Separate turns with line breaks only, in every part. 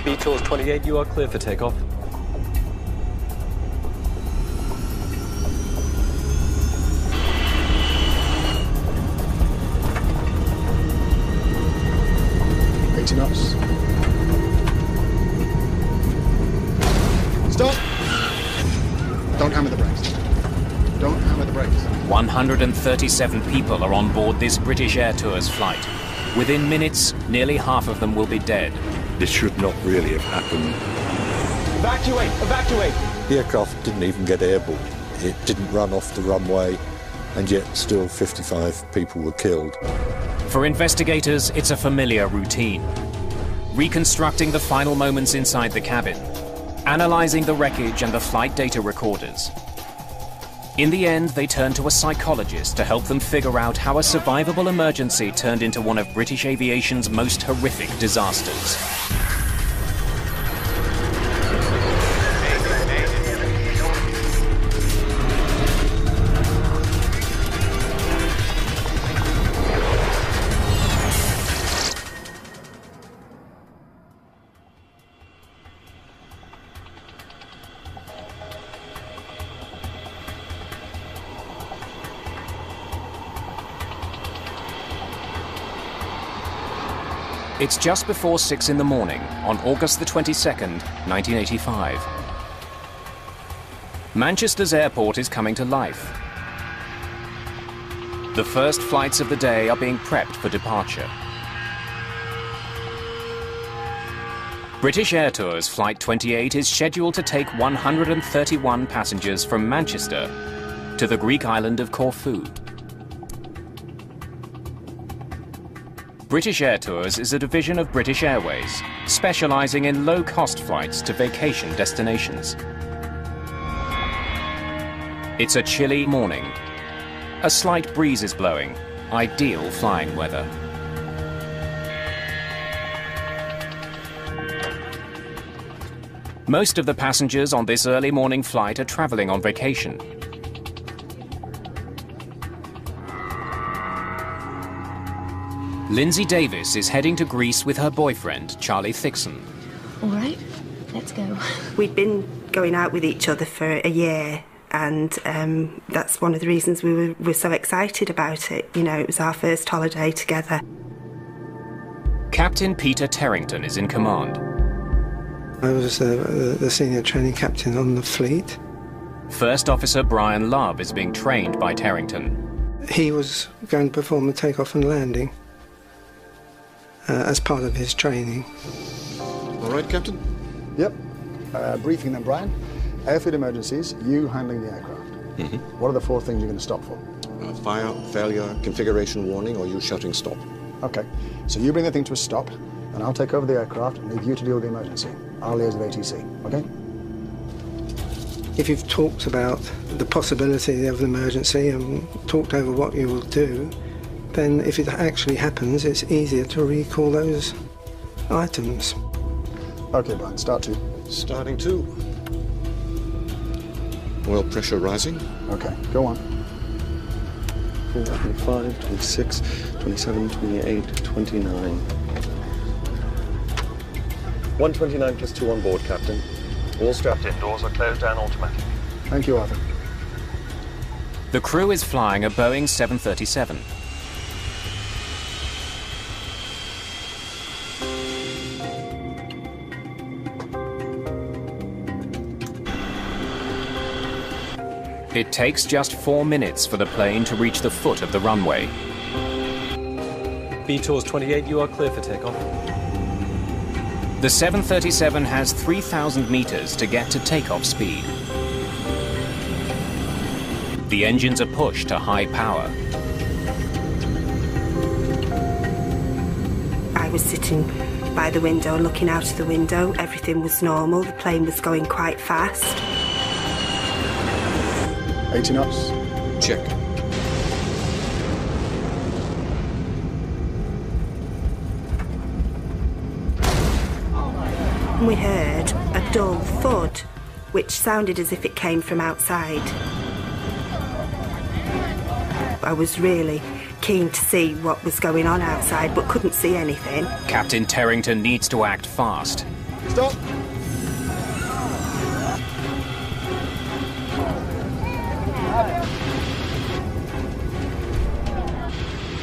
Beatles 28, you are clear for takeoff.
Knots. Stop! Don't hammer the brakes. Don't hammer the brakes.
137 people are on board this British Air Tours flight. Within minutes, nearly half of them will be dead.
This should not really have happened.
Evacuate! Evacuate!
The aircraft didn't even get airborne. It didn't run off the runway, and yet still 55 people were killed.
For investigators, it's a familiar routine. Reconstructing the final moments inside the cabin, analyzing the wreckage and the flight data recorders. In the end, they turn to a psychologist to help them figure out how a survivable emergency turned into one of British aviation's most horrific disasters. It's just before 6 in the morning on August the 22nd, 1985. Manchester's airport is coming to life. The first flights of the day are being prepped for departure. British Air Tours Flight 28 is scheduled to take 131 passengers from Manchester to the Greek island of Corfu. British Air Tours is a division of British Airways, specializing in low-cost flights to vacation destinations. It's a chilly morning. A slight breeze is blowing, ideal flying weather. Most of the passengers on this early morning flight are traveling on vacation. Lindsay Davis is heading to Greece with her boyfriend, Charlie Thixon.
All right, let's go.
We'd been going out with each other for a year, and that's one of the reasons we were so excited about it. You know, it was our first holiday together.
Captain Peter Terrington is in command.
I was the senior training captain on the fleet.
First Officer Brian Love is being trained by Terrington.
He was going to perform the takeoff and landing as part of his training.
All right, Captain? Yep. Briefing then, Brian. Airfield emergencies, you handling the aircraft. What are the 4 things you're going to stop for?
Fire, failure, configuration warning, or you shouting stop.
Okay, so you bring the thing to a stop, and I'll take over the aircraft and leave you to deal with the emergency. I'll liaise with ATC, okay?
If you've talked about the possibility of an emergency and talked over what you will do, then if it actually happens, it's easier to recall those items.
Okay, Brian, start 2.
Starting 2. Oil pressure rising.
Okay, go on.
25, 26, 27, 28, 29. 129 plus 2 on board, Captain. All strapped in, doors are closed and automatic.
Thank you, Arthur.
The crew is flying a Boeing 737. It takes just 4 minutes for the plane to reach the foot of the runway.
Beatles 28, you are clear for takeoff.
The 737 has 3,000 meters to get to takeoff speed. The engines are pushed to high power.
I was sitting by the window, looking out of the window. Everything was normal. The plane was going quite fast.
80 knots.
Check.
And we heard a dull thud, which sounded as if it came from outside. I was really keen to see what was going on outside, but couldn't see anything.
Captain Terrington needs to act fast.
Stop!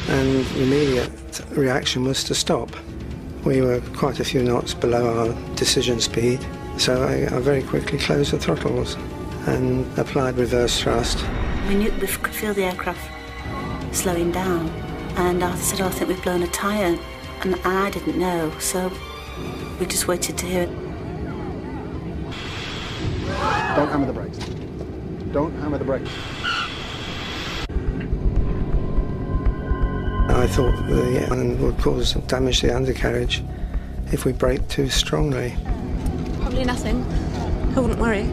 And the immediate reaction was to stop. We were quite a few knots below our decision speed, so I very quickly closed the throttles and applied reverse thrust.
We could feel the aircraft slowing down, and Arthur said, "Oh, I think we've blown a tyre," and I didn't know, so we just waited to hear it.
Don't hammer the brakes. Don't hammer the brakes.
I thought the engine would cause damage to the undercarriage if we braked too strongly.
Probably nothing. I wouldn't worry.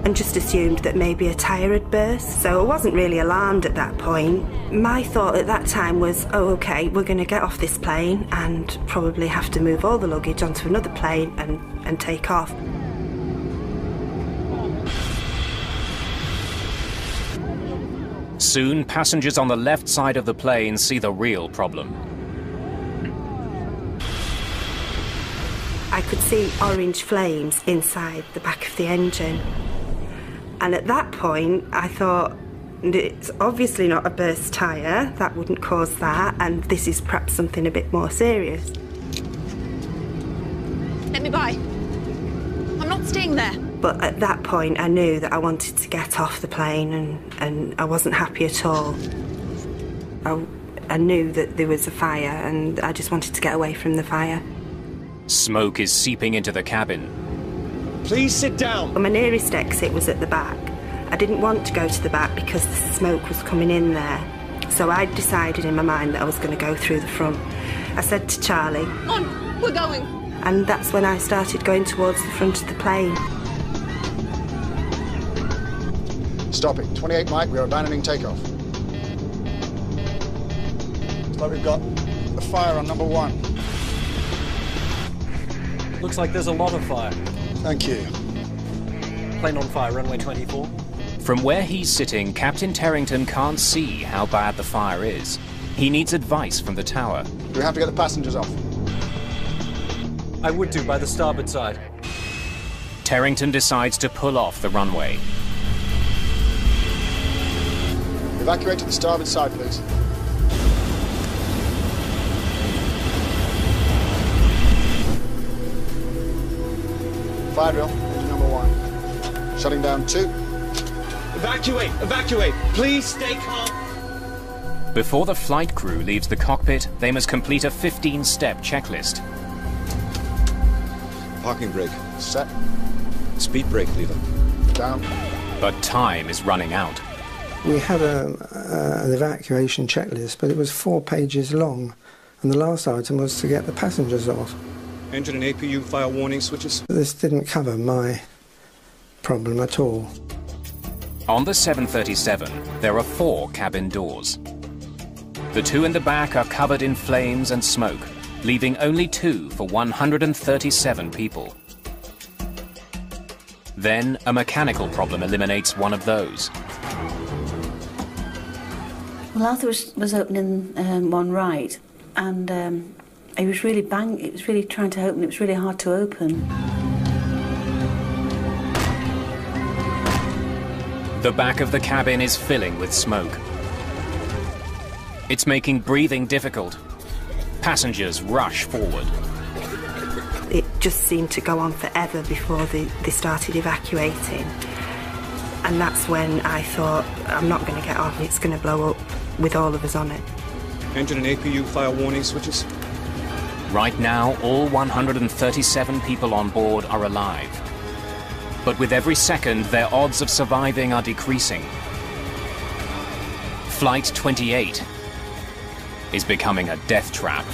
And just assumed that maybe a tyre had burst, so I wasn't really alarmed at that point. My thought at that time was, oh, okay, we're going to get off this plane and probably have to move all the luggage onto another plane and take off.
Soon, passengers on the left side of the plane see the real problem.
I could see orange flames inside the back of the engine. And at that point, I thought, it's obviously not a burst tyre, that wouldn't cause that, and this is perhaps something a bit more serious.
Let me by. I'm not staying there.
But at that point, I knew that I wanted to get off the plane, and I wasn't happy at all. I knew that there was a fire, and I just wanted to get away from the fire.
Smoke is seeping into the cabin.
Please sit down.
My nearest exit was at the back. I didn't want to go to the back because the smoke was coming in there. So I decided in my mind that I was going to go through the front. I said to Charlie,
On, we're going.
And that's when I started going towards the front of the plane.
Stop it. 28 Mike, we are abandoning takeoff. Looks like we've got a fire on number 1.
Looks like there's a lot of fire.
Thank you.
Plane on fire, runway 24.
From where he's sitting, Captain Terrington can't see how bad the fire is. He needs advice from the tower.
Do we have to get the passengers off?
I would do by the starboard side.
Terrington decides to pull off the runway.
Evacuate to the starboard side, please. Fire drill, engine number 1. Shutting down 2.
Evacuate! Evacuate! Please stay calm!
Before the flight crew leaves the cockpit, they must complete a 15-step checklist.
Parking brake.
Set.
Speed brake lever.
Down.
But time is running out.
We had an evacuation checklist, but it was 4 pages long, and the last item was to get the passengers off.
Engine and APU fire warning switches.
This didn't cover my problem at all.
On the 737, there are 4 cabin doors. The 2 in the back are covered in flames and smoke, leaving only 2 for 137 people. Then, a mechanical problem eliminates one of those.
Well, Arthur was opening one right, and he was really it was really trying to open, it was really hard to open.
The back of the cabin is filling with smoke. It's making breathing difficult. Passengers rush forward.
It just seemed to go on forever before they started evacuating. And that's when I thought, I'm not going to get off, it's going to blow up with all of us on it.
Engine and APU fire warning switches.
Right now, all 137 people on board are alive. But with every second, their odds of surviving are decreasing. Flight 28 is becoming a death trap.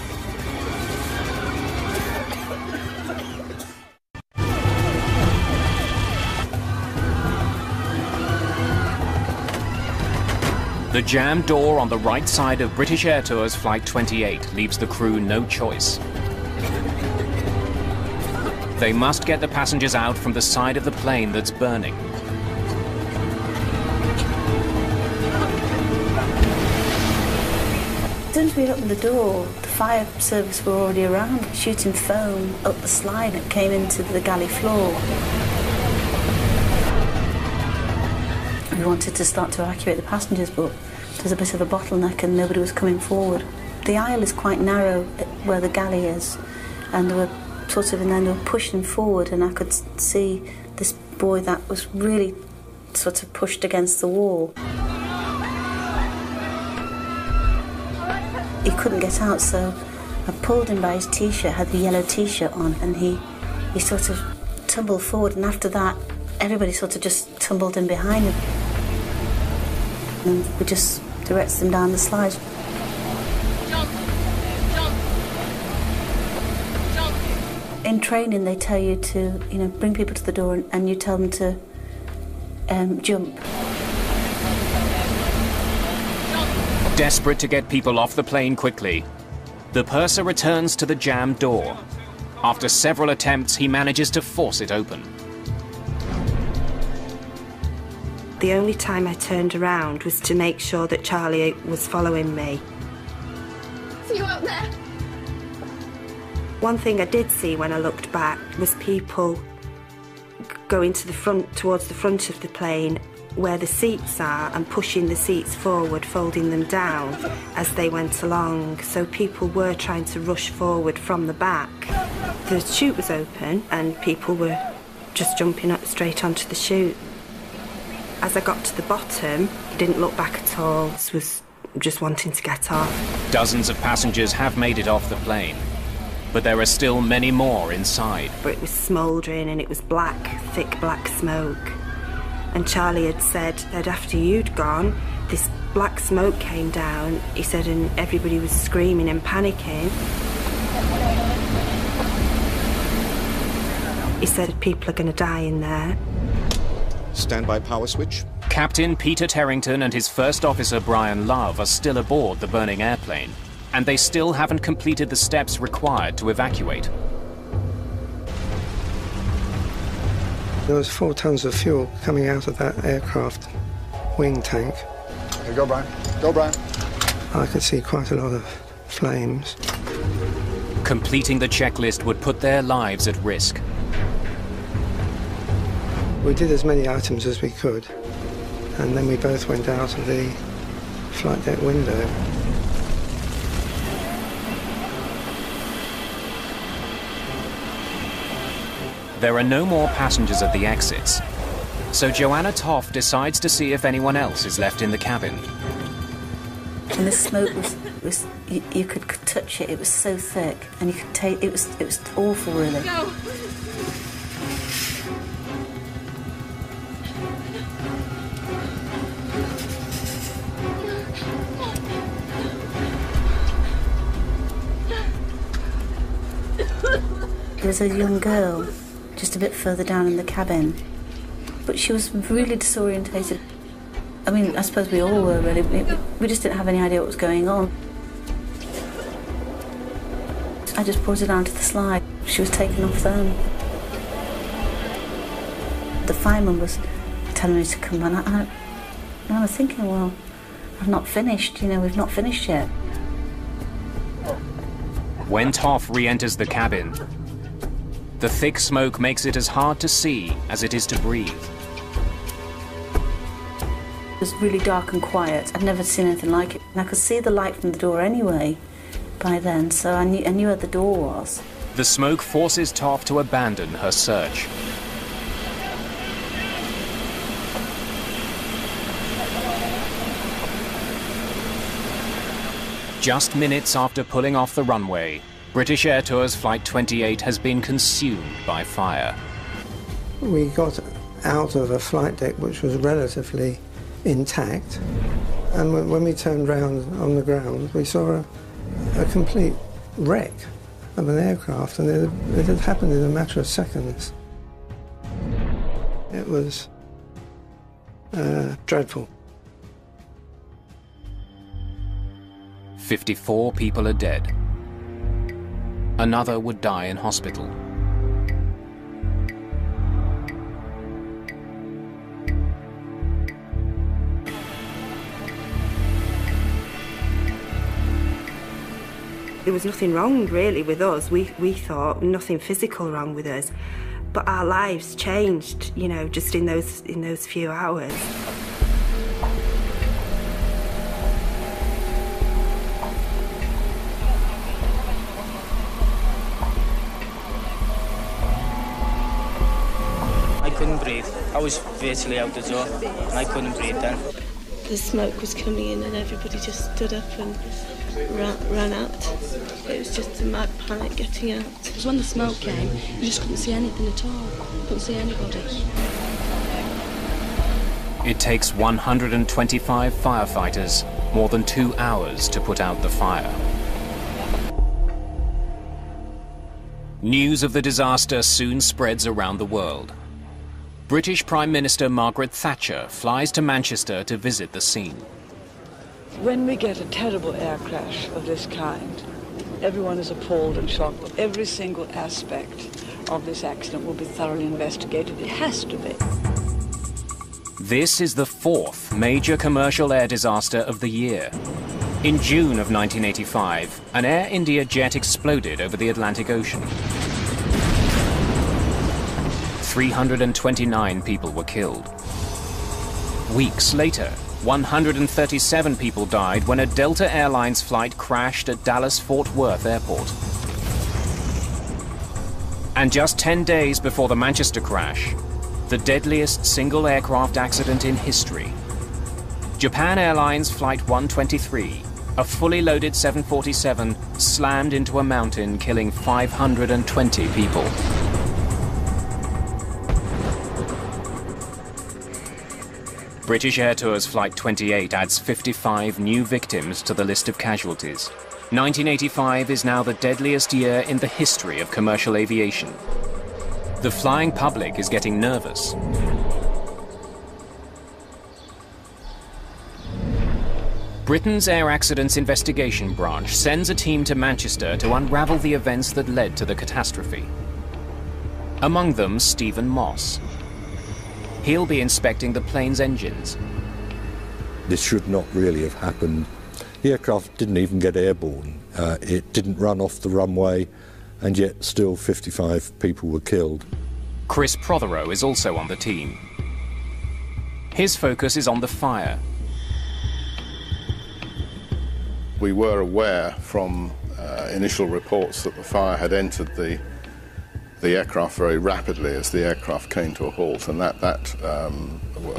The jammed door on the right side of British Air Tours Flight 28 leaves the crew no choice. They must get the passengers out from the side of the plane that's burning.
As soon as we opened the door, the fire service were already around, shooting foam up the slide that came into the galley floor. We wanted to start to evacuate the passengers, but there's a bit of a bottleneck and nobody was coming forward. The aisle is quite narrow where the galley is, and they were sort of, and then they were pushing forward, and I could see this boy that was really sort of pushed against the wall. He couldn't get out, so I pulled him by his t-shirt, had the yellow t-shirt on, and he sort of tumbled forward, and after that everybody sort of just tumbled in behind him. And we just directed him down the slide. In training they tell you to, bring people to the door and you tell them to jump.
Desperate to get people off the plane quickly, the purser returns to the jammed door. After several attempts, he manages to force it open.
The only time I turned around was to make sure that Charlie was following me.
See you out there?
One thing I did see when I looked back was people going to the front, towards the front of the plane where the seats are, and pushing the seats forward, folding them down as they went along. So people were trying to rush forward from the back. The chute was open and people were just jumping up straight onto the chute. As I got to the bottom, I didn't look back at all, was just wanting to get off.
Dozens of passengers have made it off the plane, but there are still many more inside.
But it was smouldering and it was black, thick black smoke. And Charlie had said that after you'd gone, this black smoke came down, he said, and everybody was screaming and panicking. He said people are going to die in there.
Standby power switch.
Captain Peter Terrington and his first officer Brian Love are still aboard the burning airplane, and they still haven't completed the steps required to evacuate.
There was 4 tons of fuel coming out of that aircraft wing tank.
Okay, go, Brian. Go, Brian.
I could see quite a lot of flames.
Completing the checklist would put their lives at risk.
We did as many items as we could, and then we both went out of the flight deck window.
There are no more passengers at the exits, so Joanna Toff decides to see if anyone else is left in the cabin.
And the smoke was you could touch it. It was so thick, and you could take it was awful, really.
No.
There's a young girl just a bit further down in the cabin, but she was really disorientated. I mean, I suppose we all were, really. We just didn't have any idea what was going on. I just brought her down to the slide. She was taken off then. The fireman was telling me to come, and I was thinking, well, I've not finished, we've not finished yet.
When Toff re-enters the cabin, the thick smoke makes it as hard to see as it is to breathe.
It was really dark and quiet. I'd never seen anything like it. And I could see the light from the door anyway by then, so I knew where the door was.
The smoke forces Toff to abandon her search. Just minutes after pulling off the runway, British Air Tours Flight 28 has been consumed by fire.
We got out of a flight deck which was relatively intact, and when we turned round on the ground, we saw a complete wreck of an aircraft, and it had happened in a matter of seconds. It was dreadful.
54 people are dead. Another would die in hospital.
There was nothing wrong really with us. We thought nothing physical wrong with us, but our lives changed, you know, just in those few hours.
I couldn't breathe. I was virtually out the door, and I couldn't breathe then.
The smoke was coming in and everybody just stood up and ran out. It was just a mad panic getting out.
Because when the smoke came, you just couldn't see anything at all. Couldn't see anybody.
It takes 125 firefighters more than 2 hours to put out the fire. News of the disaster soon spreads around the world. British Prime Minister Margaret Thatcher flies to Manchester to visit the scene.
When we get a terrible air crash of this kind, everyone is appalled and shocked. Every single aspect of this accident will be thoroughly investigated. It has to be.
This is the 4th major commercial air disaster of the year. In June of 1985, an Air India jet exploded over the Atlantic Ocean. 329 people were killed. Weeks later, 137 people died when a Delta Airlines flight crashed at Dallas-Fort Worth Airport. And just 10 days before the Manchester crash, the deadliest single aircraft accident in history. Japan Airlines Flight 123, a fully loaded 747, slammed into a mountain, killing 520 people. British Air Tours Flight 28 adds 55 new victims to the list of casualties. 1985 is now the deadliest year in the history of commercial aviation. The flying public is getting nervous. Britain's Air Accidents Investigation Branch sends a team to Manchester to unravel the events that led to the catastrophe. Among them, Stephen Moss. He'll be inspecting the plane's engines.
This should not really have happened. The aircraft didn't even get airborne. It didn't run off the runway, and yet still 55 people were killed.
Chris Prothero is also on the team. His focus is on the fire.
We were aware from initial reports that the fire had entered the aircraft very rapidly as the aircraft came to a halt, and that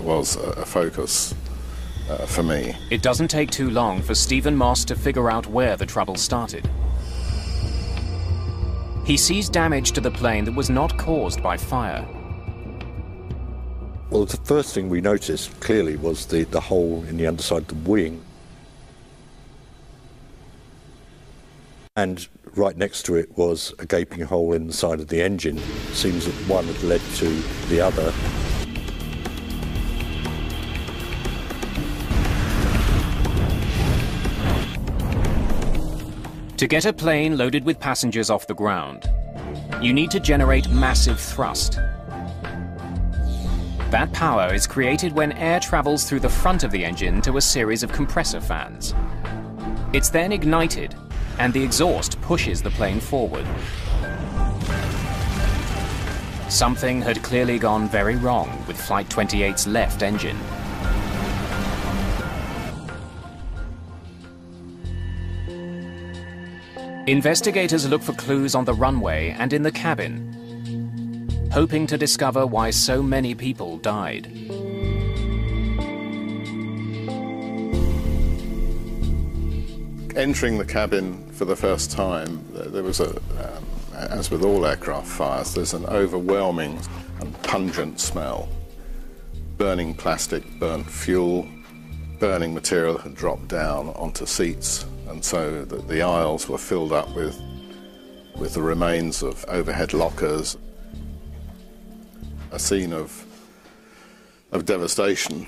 was a focus for me.
It doesn't take too long for Stephen Moss to figure out where the trouble started. He sees damage to the plane that was not caused by fire.
Well, the first thing we noticed clearly was the hole in the underside of the wing. And right next to it was a gaping hole in the side of the engine. It seems that one had led to the other.
To get a plane loaded with passengers off the ground, you need to generate massive thrust. That power is created when air travels through the front of the engine to a series of compressor fans. It's then ignited, and the exhaust pushes the plane forward. Something had clearly gone very wrong with Flight 28's left engine. Investigators look for clues on the runway and in the cabin, hoping to discover why so many people died.
Entering the cabin for the first time, there was as with all aircraft fires, there's an overwhelming and pungent smell. Burning plastic, burnt fuel, burning material had dropped down onto seats, and so the aisles were filled up with the remains of overhead lockers. A scene of devastation.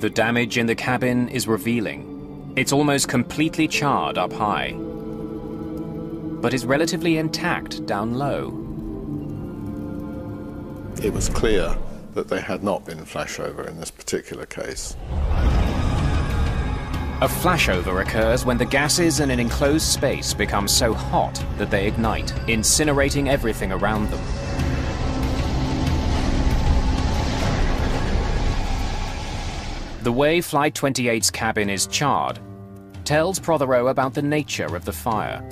The damage in the cabin is revealing. It's almost completely charred up high, but is relatively intact down low.
It was clear that there had not been flashover in this particular case.
A flashover occurs when the gases in an enclosed space become so hot that they ignite, incinerating everything around them. The way Flight 28's cabin is charred tells Prothero about the nature of the fire.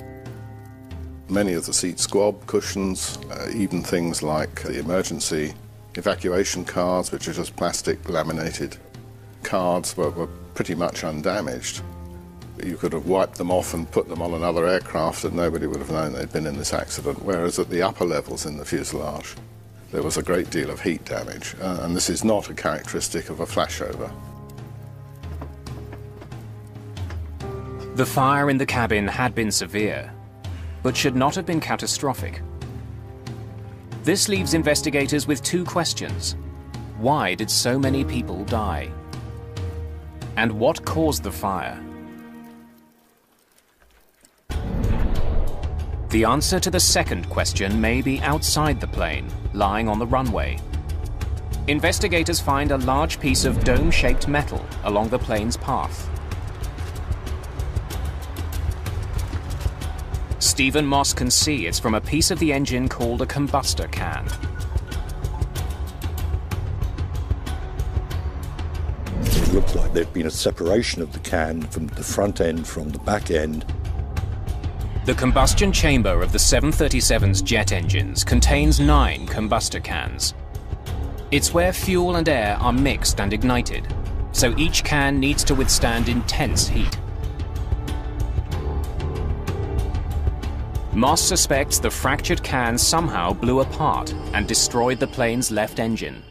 Many of the seat squab, cushions, even things like the emergency evacuation cards, which are just plastic laminated cards, were pretty much undamaged. You could have wiped them off and put them on another aircraft and nobody would have known they'd been in this accident, whereas at the upper levels in the fuselage there was a great deal of heat damage, and this is not a characteristic of a flashover.
The fire in the cabin had been severe, but should not have been catastrophic. This leaves investigators with two questions. Why did so many people die? And what caused the fire? The answer to the second question may be outside the plane, lying on the runway. Investigators find a large piece of dome-shaped metal along the plane's path. Stephen Moss can see it's from a piece of the engine called a combustor can.
It looks like there'd been a separation of the can from the front end from the back end.
The combustion chamber of the 737's jet engines contains 9 combustor cans. It's where fuel and air are mixed and ignited, so each can needs to withstand intense heat. Moss suspects the fractured can somehow blew apart and destroyed the plane's left engine.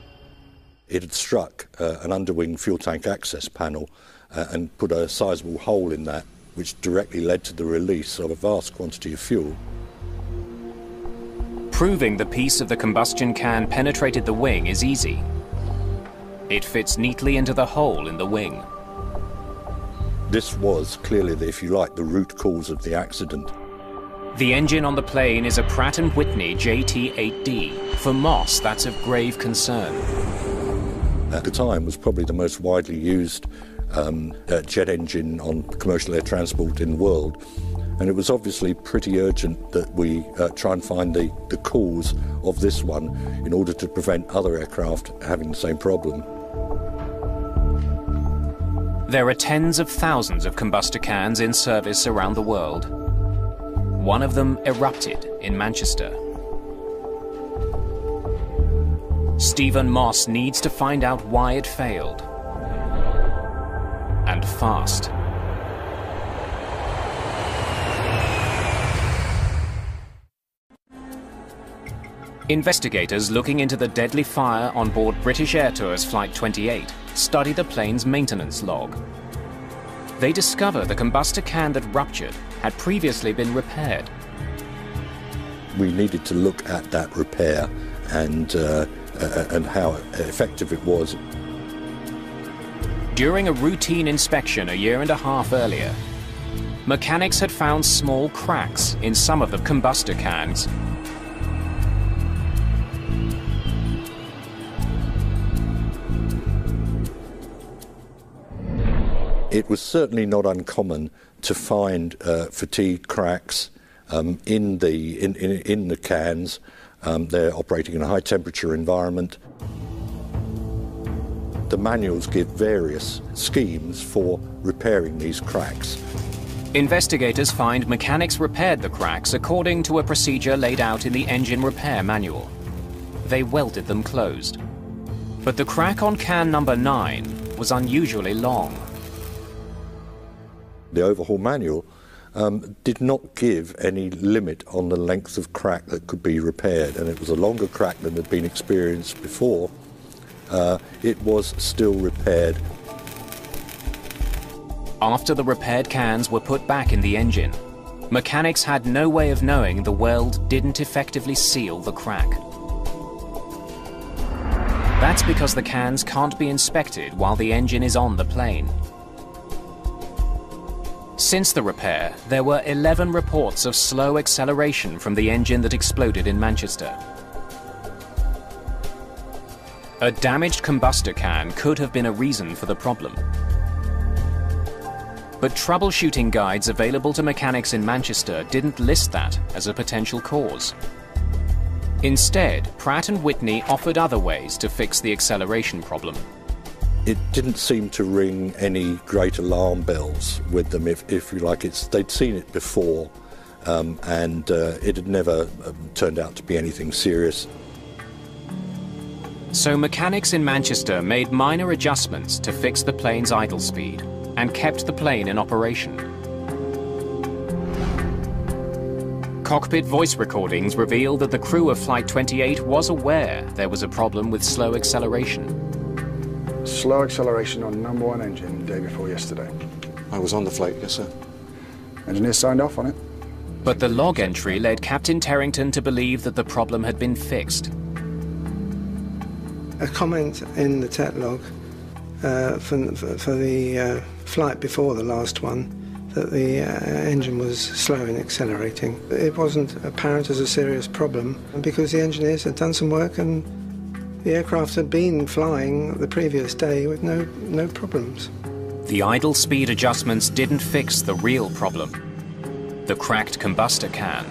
It had struck an underwing fuel tank access panel and put a sizable hole in that, which directly led to the release of a vast quantity of fuel.
Proving the piece of the combustion can penetrated the wing is easy. It fits neatly into the hole in the wing.
This was clearly, if you like, the root cause of the accident.
The engine on the plane is a Pratt & Whitney JT8D. For Moss, that's of grave concern.
At the time, was probably the most widely used jet engine on commercial air transport in the world. And it was obviously pretty urgent that we try and find the cause of this one in order to prevent other aircraft having the same problem.
There are tens of thousands of combustor cans in service around the world. One of them erupted in Manchester. Stephen Moss needs to find out why it failed. And fast. Investigators looking into the deadly fire on board British Air Tours Flight 28 study the plane's maintenance log. They discover the combustor can that ruptured had previously been repaired.
We needed to look at that repair and how effective it was.
During a routine inspection a year and a half earlier, mechanics had found small cracks in some of the combustor cans.
It was certainly not uncommon to find fatigue cracks in the cans. They're operating in a high temperature environment. The manuals give various schemes for repairing these cracks.
Investigators find mechanics repaired the cracks according to a procedure laid out in the engine repair manual. They welded them closed. But the crack on can number 9 was unusually long.
The overhaul manual did not give any limit on the length of crack that could be repaired, and it was a longer crack than had been experienced before. It was still repaired.
After the repaired cans were put back in the engine, mechanics had no way of knowing the weld didn't effectively seal the crack. That's because the cans can't be inspected while the engine is on the plane. Since the repair, there were 11 reports of slow acceleration from the engine that exploded in Manchester. A damaged combustor can could have been a reason for the problem. But troubleshooting guides available to mechanics in Manchester didn't list that as a potential cause. Instead, Pratt & Whitney offered other ways to fix the acceleration problem.
It didn't seem to ring any great alarm bells with them, if you like. They'd seen it before, and it had never turned out to be anything serious.
So mechanics in Manchester made minor adjustments to fix the plane's idle speed and kept the plane in operation. Cockpit voice recordings revealed that the crew of Flight 28 was aware there was a problem with slow acceleration.
Slow acceleration on number 1 engine day before yesterday.
I was on the flight, yes, sir.
Engineers signed off on it.
But the log entry led Captain Terrington to believe that the problem had been fixed.
A comment in the TET log for the flight before the last one, that the engine was slow in accelerating. It wasn't apparent as a serious problem because the engineers had done some work and the aircraft had been flying the previous day with no problems.
The idle speed adjustments didn't fix the real problem, the cracked combustor can.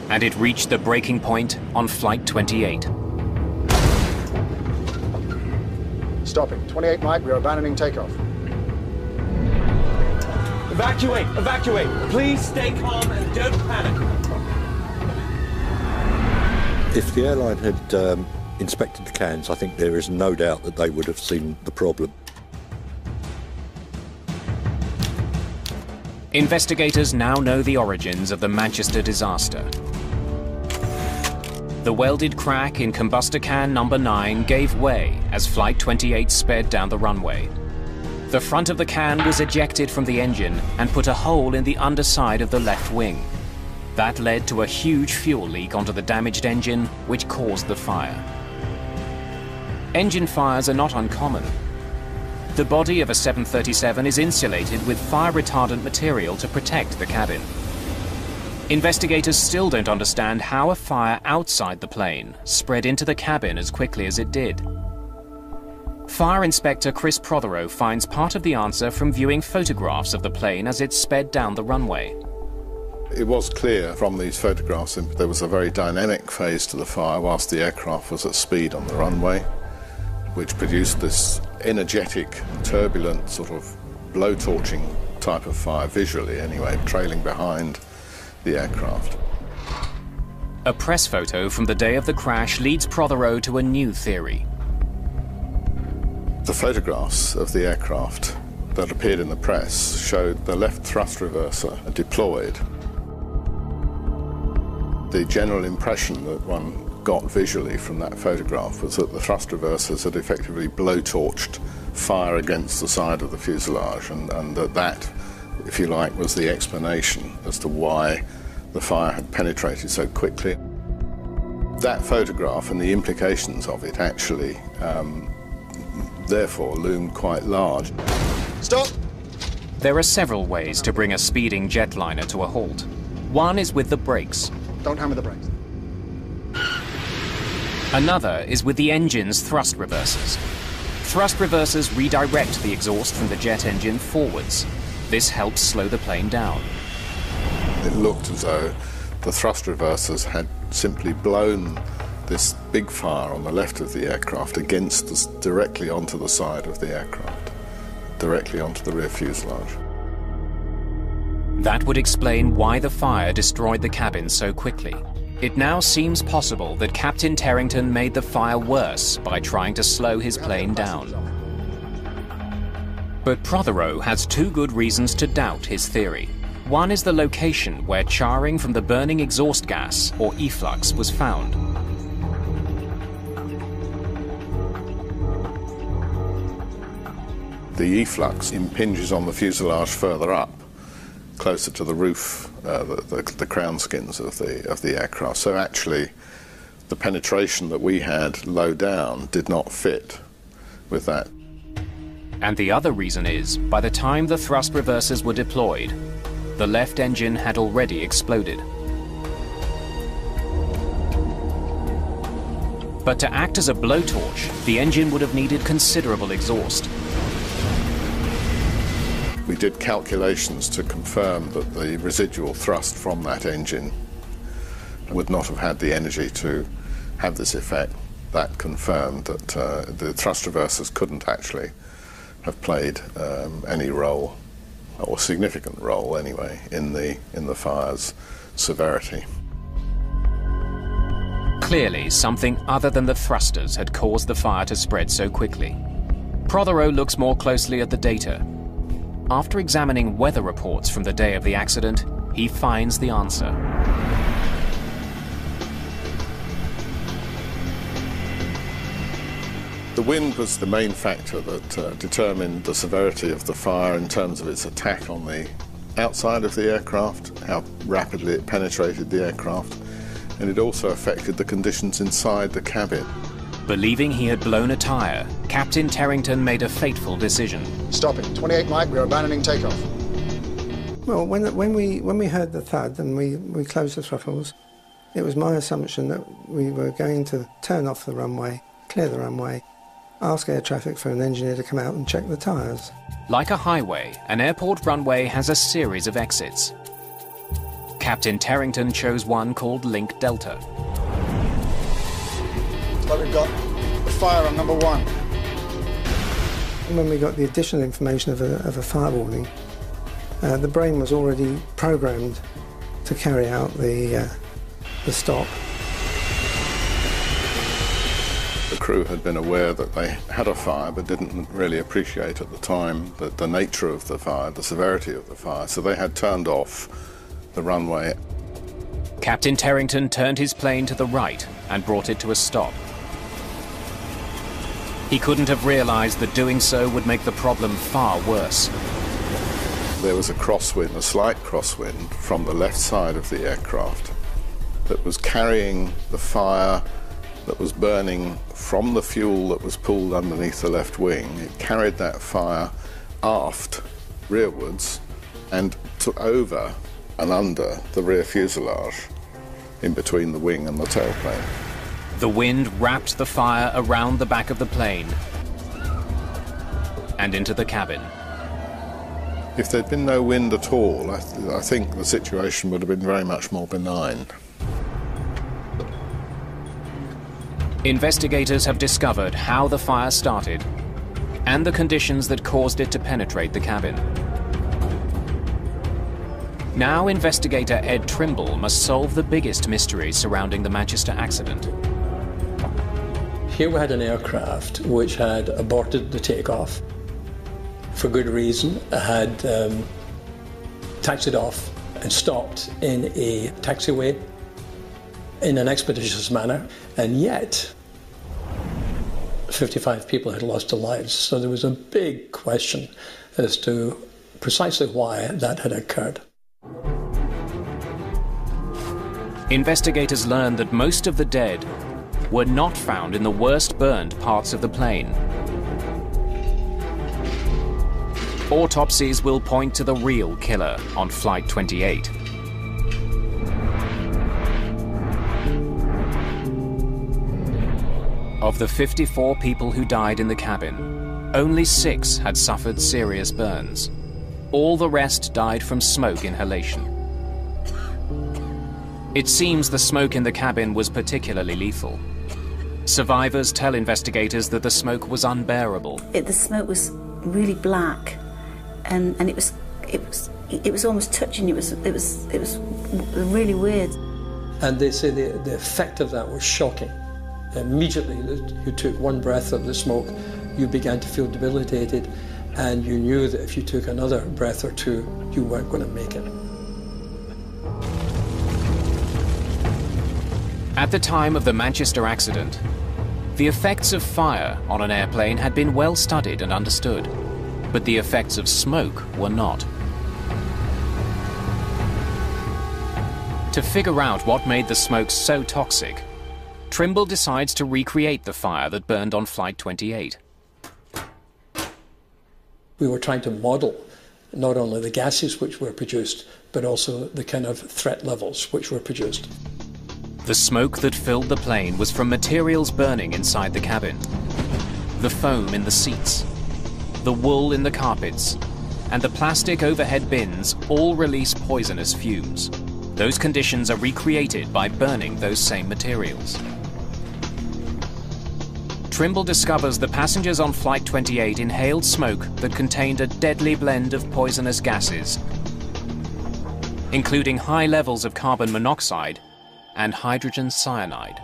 And it reached the breaking point on Flight 28.
Stopping. 28 Mike, we are abandoning takeoff.
Evacuate! Evacuate! Please stay calm and don't panic.
If the airline had inspected the cans, I think there is no doubt that they would have seen the problem.
Investigators now know the origins of the Manchester disaster. The welded crack in combustor can number 9 gave way as Flight 28 sped down the runway. The front of the can was ejected from the engine and put a hole in the underside of the left wing. That led to a huge fuel leak onto the damaged engine, which caused the fire. Engine fires are not uncommon. The body of a 737 is insulated with fire-retardant material to protect the cabin. Investigators still don't understand how a fire outside the plane spread into the cabin as quickly as it did. Fire Inspector Chris Prothero finds part of the answer from viewing photographs of the plane as it sped down the runway.
It was clear from these photographs that there was a very dynamic phase to the fire whilst the aircraft was at speed on the runway, which produced this energetic, turbulent, sort of blowtorching type of fire, visually anyway, trailing behind the aircraft.
A press photo from the day of the crash leads Prothero to a new theory.
The photographs of the aircraft that appeared in the press showed the left thrust reverser deployed. The general impression that one got visually from that photograph was that the thrust reversers had effectively blowtorched fire against the side of the fuselage, and that, if you like, was the explanation as to why the fire had penetrated so quickly. That photograph and the implications of it actually therefore loomed quite large.
Stop!
There are several ways to bring a speeding jetliner to a halt. One is with the brakes.
Don't hammer the brakes.
Another is with the engine's thrust reversers. Thrust reversers redirect the exhaust from the jet engine forwards. This helps slow the plane down.
It looked as though the thrust reversers had simply blown this big fire on the left of the aircraft directly onto the side of the aircraft, directly onto the rear fuselage.
That would explain why the fire destroyed the cabin so quickly. It now seems possible that Captain Terrington made the fire worse by trying to slow his plane down. But Prothero has two good reasons to doubt his theory. One is the location where charring from the burning exhaust gas, or efflux, was found.
The efflux impinges on the fuselage further up, closer to the roof, the crown skins of the aircraft. So actually, the penetration that we had low down did not fit with that.
And the other reason is, by the time the thrust reversers were deployed, the left engine had already exploded. But to act as a blowtorch, the engine would have needed considerable exhaust.
We did calculations to confirm that the residual thrust from that engine would not have had the energy to have this effect. That confirmed that the thrust reversers couldn't actually have played any role, or significant role anyway, in the fire's severity.
Clearly, something other than the thrusters had caused the fire to spread so quickly. Prothero looks more closely at the data. After examining weather reports from the day of the accident, he finds the answer.
The wind was the main factor that determined the severity of the fire in terms of its attack on the outside of the aircraft, how rapidly it penetrated the aircraft, and it also affected the conditions inside the cabin.
Believing he had blown a tyre, Captain Terrington made a fateful decision.
Stop it. 28 Mike, we are abandoning takeoff.
Well, when we heard the thud and we closed the throttles, it was my assumption that we were going to turn off the runway, clear the runway, ask air traffic for an engineer to come out and check the tyres.
Like a highway, an airport runway has a series of exits. Captain Terrington chose one called Link Delta.
But we've got a fire on number 1.
When we got the additional information of a fire warning, the brain was already programmed to carry out the stop.
The crew had been aware that they had a fire, but didn't really appreciate at the time the nature of the fire, the severity of the fire, so they had turned off the runway.
Captain Terrington turned his plane to the right and brought it to a stop. He couldn't have realized that doing so would make the problem far worse.
There was a crosswind, a slight crosswind, from the left side of the aircraft that was carrying the fire that was burning from the fuel that was pulled underneath the left wing. It carried that fire aft, rearwards, and took over and under the rear fuselage, in between the wing and the tailplane.
The wind wrapped the fire around the back of the plane and into the cabin.
If there'd been no wind at all, I think the situation would have been very much more benign.
Investigators have discovered how the fire started and the conditions that caused it to penetrate the cabin. Now investigator Ed Trimble must solve the biggest mystery surrounding the Manchester accident.
Here we had an aircraft which had aborted the takeoff for good reason, had taxied off and stopped in a taxiway in an expeditious manner, and yet 55 people had lost their lives. So there was a big question as to precisely why that had occurred.
Investigators learned that most of the dead were not found in the worst burned parts of the plane. Autopsies will point to the real killer on Flight 28. Of the 54 people who died in the cabin, only 6 had suffered serious burns. All the rest died from smoke inhalation. It seems the smoke in the cabin was particularly lethal. Survivors tell investigators that the smoke was unbearable.
The smoke was really black, and it was almost touching. It was really weird.
And they say the effect of that was shocking. Immediately, you took one breath of the smoke, you began to feel debilitated, and you knew that if you took another breath or two, you weren't going to make it.
At the time of the Manchester accident, the effects of fire on an airplane had been well studied and understood, but the effects of smoke were not. To figure out what made the smoke so toxic, Trimble decides to recreate the fire that burned on Flight 28.
We were trying to model not only the gases which were produced, but also the kind of threat levels which were produced.
The smoke that filled the plane was from materials burning inside the cabin. The foam in the seats, the wool in the carpets, and the plastic overhead bins all release poisonous fumes. Those conditions are recreated by burning those same materials. Trimble discovers the passengers on Flight 28 inhaled smoke that contained a deadly blend of poisonous gases, including high levels of carbon monoxide and hydrogen cyanide.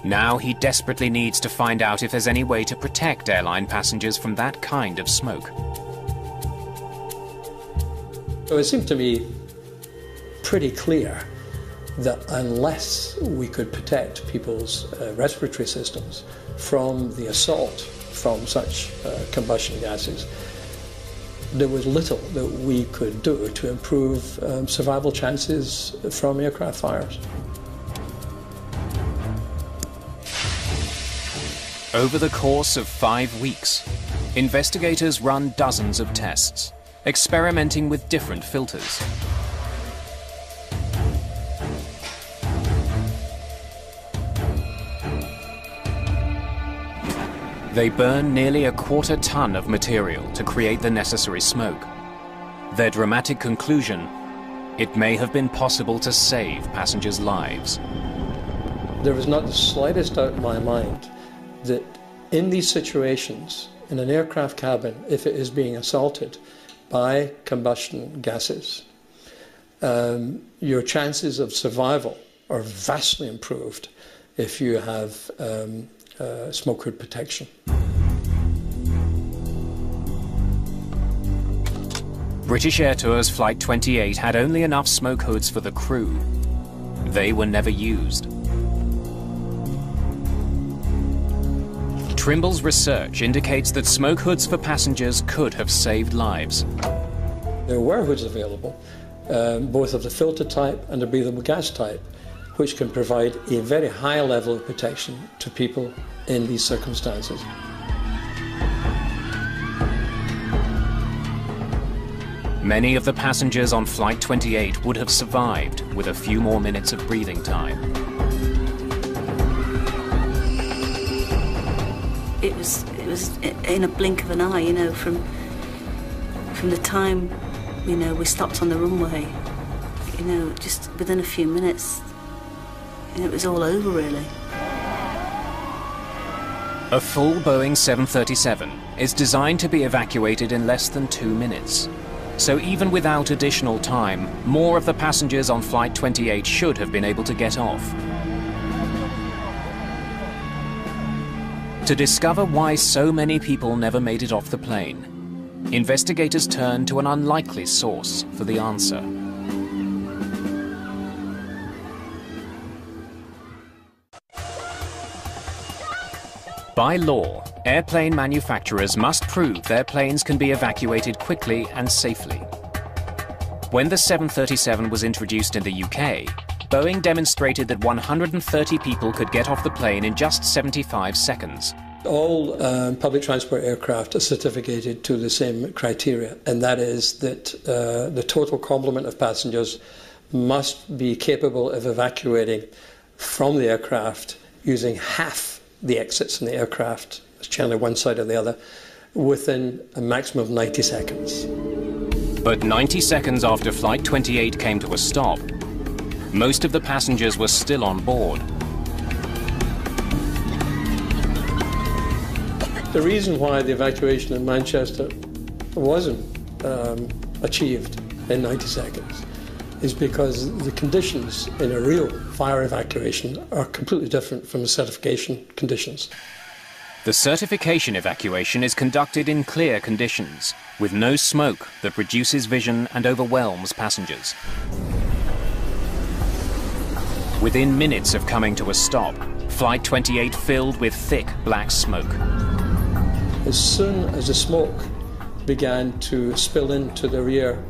Now he desperately needs to find out if there's any way to protect airline passengers from that kind of smoke.
So it seemed to me pretty clear that unless we could protect people's respiratory systems from the assault from such combustion gases, there was little that we could do to improve survival chances from aircraft fires.
Over the course of 5 weeks, investigators run dozens of tests, experimenting with different filters. They burn nearly 1/4 ton of material to create the necessary smoke. Their dramatic conclusion: it may have been possible to save passengers' lives.
There was not the slightest doubt in my mind that in these situations, in an aircraft cabin, if it is being assaulted by combustion gases, your chances of survival are vastly improved if you have smoke hood protection.
British Air Tours Flight 28 had only enough smoke hoods for the crew. They were never used. Trimble's research indicates that smoke hoods for passengers could have saved lives.
There were hoods available, both of the filter type and the breathable gas type, which can provide a very high level of protection to people in these circumstances.
Many of the passengers on Flight 28 would have survived with a few more minutes of breathing time.
It was in a blink of an eye, you know, from the time, you know, we stopped on the runway, you know, just within a few minutes, you know, it was all over, really.
A full Boeing 737 is designed to be evacuated in less than 2 minutes. So even without additional time, more of the passengers on Flight 28 should have been able to get off. To discover why so many people never made it off the plane, investigators turned to an unlikely source for the answer. By law, airplane manufacturers must prove their planes can be evacuated quickly and safely. When the 737 was introduced in the UK, Boeing demonstrated that 130 people could get off the plane in just 75 seconds.
All public transport aircraft are certificated to the same criteria, and that is that the total complement of passengers must be capable of evacuating from the aircraft using half the exits in the aircraft, generally one side or the other, within a maximum of 90 seconds.
But 90 seconds after Flight 28 came to a stop, most of the passengers were still on board.
The reason why the evacuation in Manchester wasn't achieved in 90 seconds is because the conditions in a real fire evacuation are completely different from the certification conditions.
The certification evacuation is conducted in clear conditions, with no smoke that reduces vision and overwhelms passengers. Within minutes of coming to a stop, Flight 28 filled with thick black smoke.
As soon as the smoke began to spill into the rear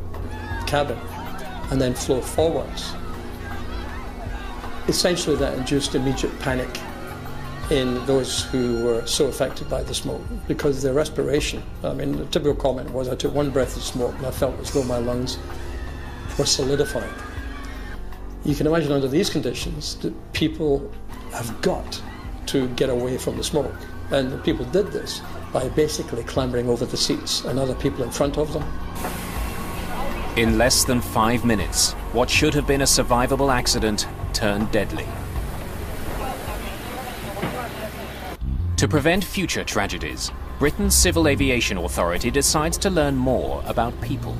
cabin and then flow forwards, essentially that induced immediate panic in those who were so affected by the smoke, because their respiration, I mean, the typical comment was, I took one breath of smoke and I felt as though my lungs were solidifying. You can imagine under these conditions that people have got to get away from the smoke. And the people did this by basically clambering over the seats and other people in front of them.
In less than 5 minutes, what should have been a survivable accident turned deadly. To prevent future tragedies, Britain's Civil Aviation Authority decides to learn more about people.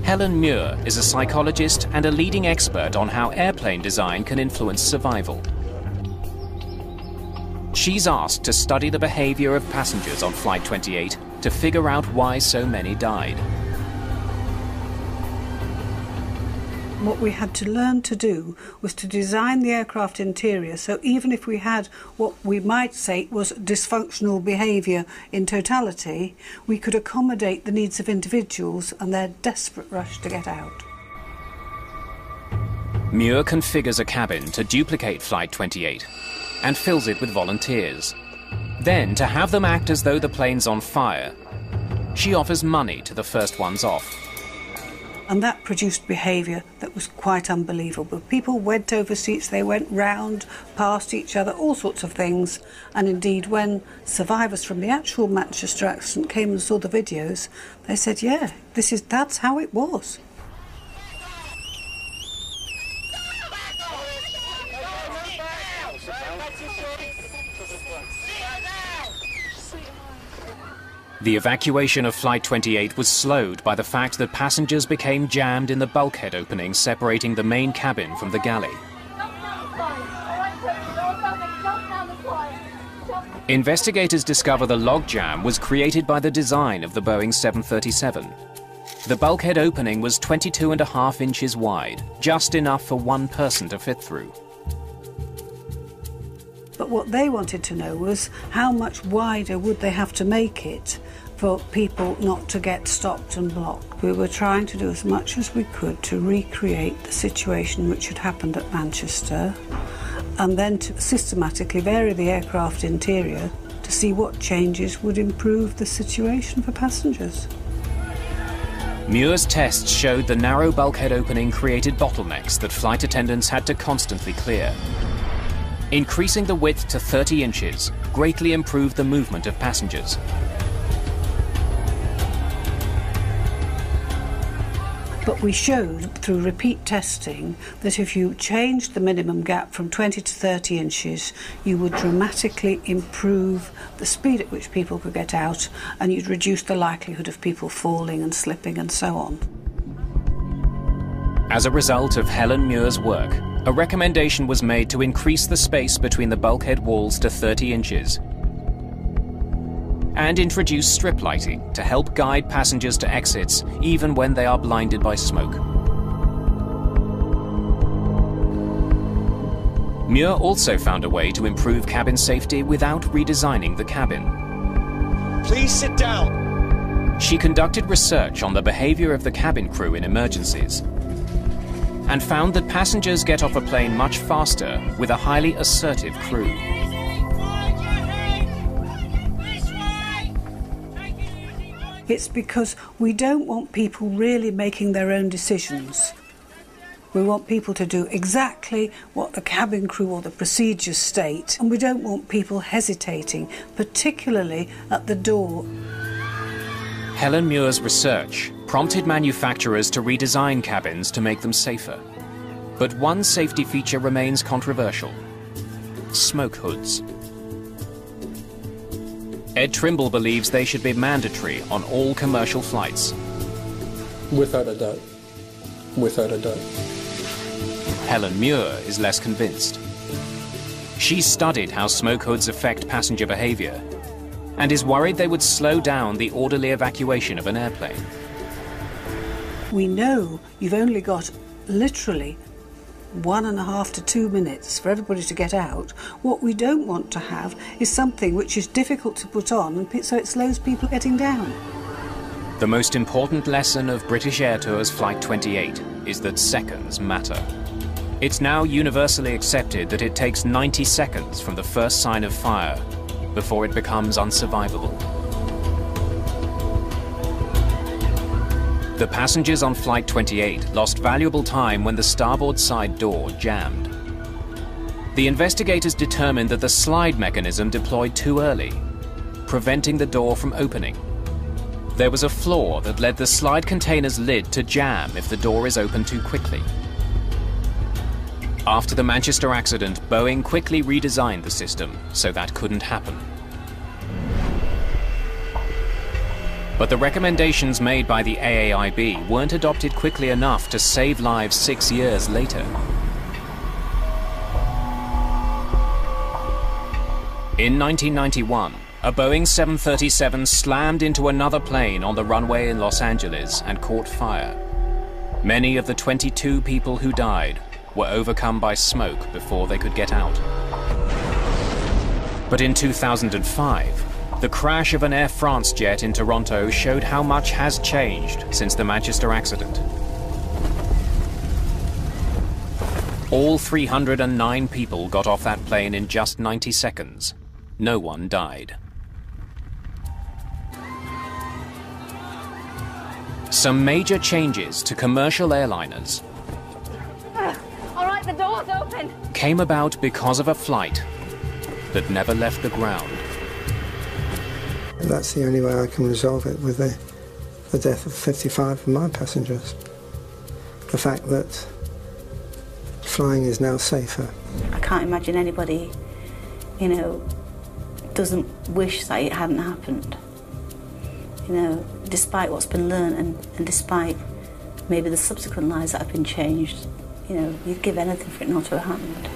Helen Muir is a psychologist and a leading expert on how airplane design can influence survival. She's asked to study the behavior of passengers on Flight 28 to figure out why so many died.
What we had to learn to do was to design the aircraft interior so even if we had what we might say was dysfunctional behaviour in totality, we could accommodate the needs of individuals and their desperate rush to get out.
Muir configures a cabin to duplicate Flight 28 and fills it with volunteers. Then, to have them act as though the plane's on fire, she offers money to the first ones off.
And that produced behaviour that was quite unbelievable. People went over seats, they went round, past each other, all sorts of things. And indeed, when survivors from the actual Manchester accident came and saw the videos, they said, yeah, that's how it was.
The evacuation of Flight 28 was slowed by the fact that passengers became jammed in the bulkhead opening separating the main cabin from the galley. Investigators discover the logjam was created by the design of the Boeing 737. The bulkhead opening was 22.5 inches wide, just enough for one person to fit through.
But what they wanted to know was how much wider would they have to make it for people not to get stopped and blocked. We were trying to do as much as we could to recreate the situation which had happened at Manchester and then to systematically vary the aircraft interior to see what changes would improve the situation for passengers.
Muir's tests showed the narrow bulkhead opening created bottlenecks that flight attendants had to constantly clear. Increasing the width to 30 inches greatly improved the movement of passengers.
But we showed through repeat testing that if you changed the minimum gap from 20 to 30 inches, you would dramatically improve the speed at which people could get out and you'd reduce the likelihood of people falling and slipping and so on.
As a result of Helen Muir's work, a recommendation was made to increase the space between the bulkhead walls to 30 inches and introduce strip lighting to help guide passengers to exits even when they are blinded by smoke. Muir also found a way to improve cabin safety without redesigning the cabin.
Please sit down.
She conducted research on the behavior of the cabin crew in emergencies and found that passengers get off a plane much faster with a highly assertive crew.
It's because we don't want people really making their own decisions. We want people to do exactly what the cabin crew or the procedures state, and we don't want people hesitating, particularly at the door.
Helen Muir's research prompted manufacturers to redesign cabins to make them safer. But one safety feature remains controversial: smoke hoods. Ed Trimble believes they should be mandatory on all commercial flights.
Without a doubt. Without a doubt.
Helen Muir is less convinced. She's studied how smoke hoods affect passenger behavior and is worried they would slow down the orderly evacuation of an airplane.
We know you've only got literally 1.5 to 2 minutes for everybody to get out. What we don't want to have is something which is difficult to put on, and so it slows people getting down.
The most important lesson of British Air Tour's Flight 28 is that seconds matter. It's now universally accepted that it takes 90 seconds from the first sign of fire before it becomes unsurvivable. The passengers on Flight 28 lost valuable time when the starboard side door jammed. The investigators determined that the slide mechanism deployed too early preventing the door from opening. There was a flaw that led the slide container's lid to jam if the door is opened too quickly. After the Manchester accident, Boeing quickly redesigned the system so that couldn't happen. But the recommendations made by the AAIB weren't adopted quickly enough to save lives 6 years later. In 1991, a Boeing 737 slammed into another plane on the runway in Los Angeles and caught fire. Many of the 22 people who died were overcome by smoke before they could get out. But in 2005, the crash of an Air France jet in Toronto showed how much has changed since the Manchester accident. All 309 people got off that plane in just 90 seconds. No one died. Some major changes to commercial airliners
All right, the door's open.
came about because of a flight that never left the ground.
And that's the only way I can resolve it, with the death of 55 of my passengers. The fact that flying is now safer.
I can't imagine anybody, you know, doesn't wish that it hadn't happened. You know, despite what's been learned and despite maybe the subsequent lives that have been changed, you know, you'd give anything for it not to have happened.